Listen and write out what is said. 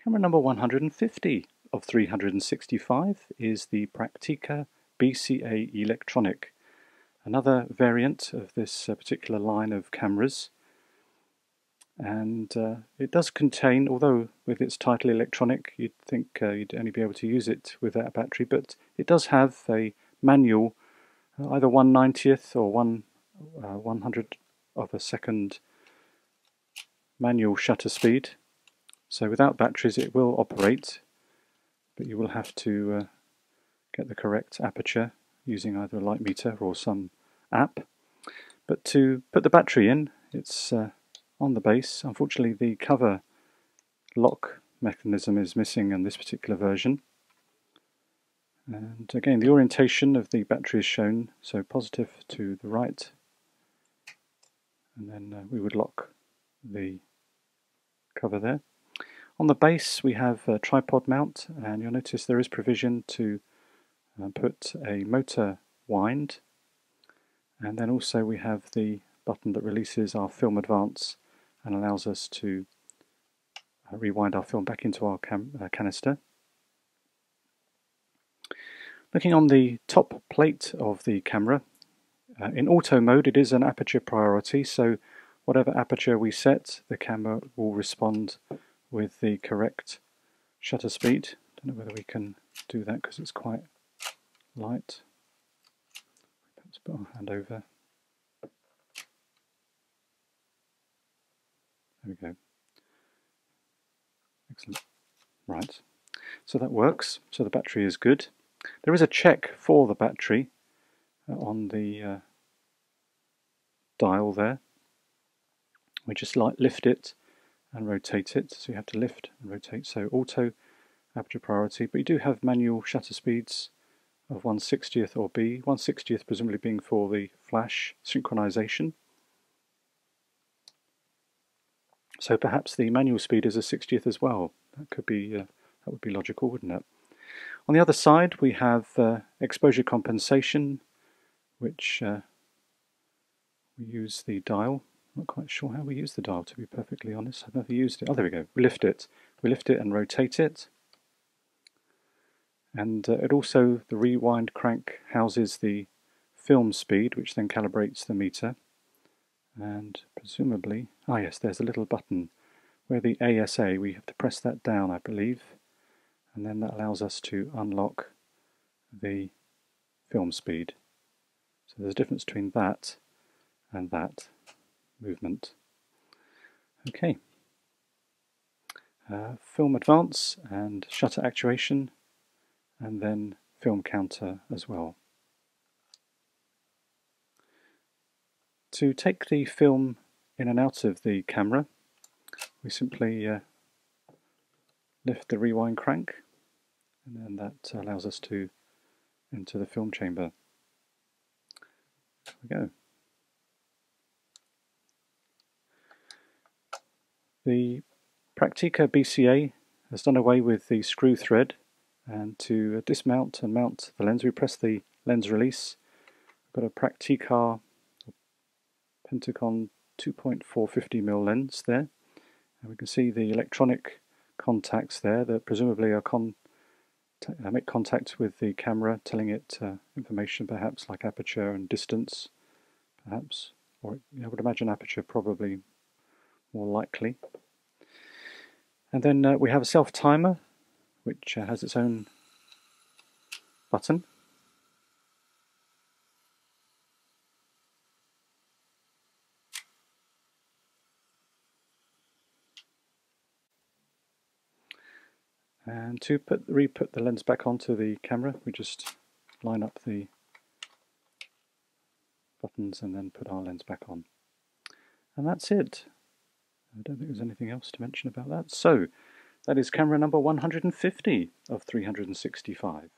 Camera number 150 of 365 is the Praktica BCA Electronic, another variant of this particular line of cameras. And it does contain, although with its title electronic you'd think you'd only be able to use it without a battery, but it does have a manual, either 1/90th or 1/100 of a second manual shutter speed. So without batteries it will operate, but you will have to get the correct aperture using either a light meter or some app. But to put the battery in, it's on the base. Unfortunately the cover lock mechanism is missing in this particular version. And again, the orientation of the battery is shown, so positive to the right, and then we would lock the cover there. On the base we have a tripod mount, and you'll notice there is provision to put a motor wind, and then also we have the button that releases our film advance and allows us to rewind our film back into our canister. Looking on the top plate of the camera, in auto mode it is an aperture priority, so whatever aperture we set, the camera will respond with the correct shutter speed. Don't know whether we can do that because it's quite light. Perhaps put our hand over. There we go. Excellent. Right. So that works. So the battery is good. There is a check for the battery on the dial there. We just lift it and rotate it, so you have to lift and rotate. So auto, aperture priority, but you do have manual shutter speeds of 1/60th or B, 1/60th presumably being for the flash synchronization. So perhaps the manual speed is a 60th as well. That could be that would be logical, wouldn't it? On the other side we have exposure compensation, which we use the dial. I'm not quite sure how we use the dial, to be perfectly honest. I've never used it. Oh, there we go. We lift it. We lift it and rotate it. And it also, the rewind crank houses the film speed, which then calibrates the meter. And presumably, yes, there's a little button where the ASA, we have to press that down, I believe. And then that allows us to unlock the film speed. So there's a difference between that and that movement. Okay. Film advance and shutter actuation, and then film counter as well. To take the film in and out of the camera, we simply lift the rewind crank, and then that allows us to enter the film chamber. There we go. The Praktica BCA has done away with the screw thread, and to dismount and mount the lens we press the lens release. We've got a Praktica Pentacon 2.450mm lens there, and we can see the electronic contacts there that presumably are make contact with the camera, telling it information perhaps like aperture and distance, perhaps, or I would imagine aperture probably more likely. And then we have a self timer, which has its own button. And to re-put the lens back onto the camera, we just line up the buttons and then put our lens back on. And that's it. I don't think there's anything else to mention about that. So that is camera number 150 of 365.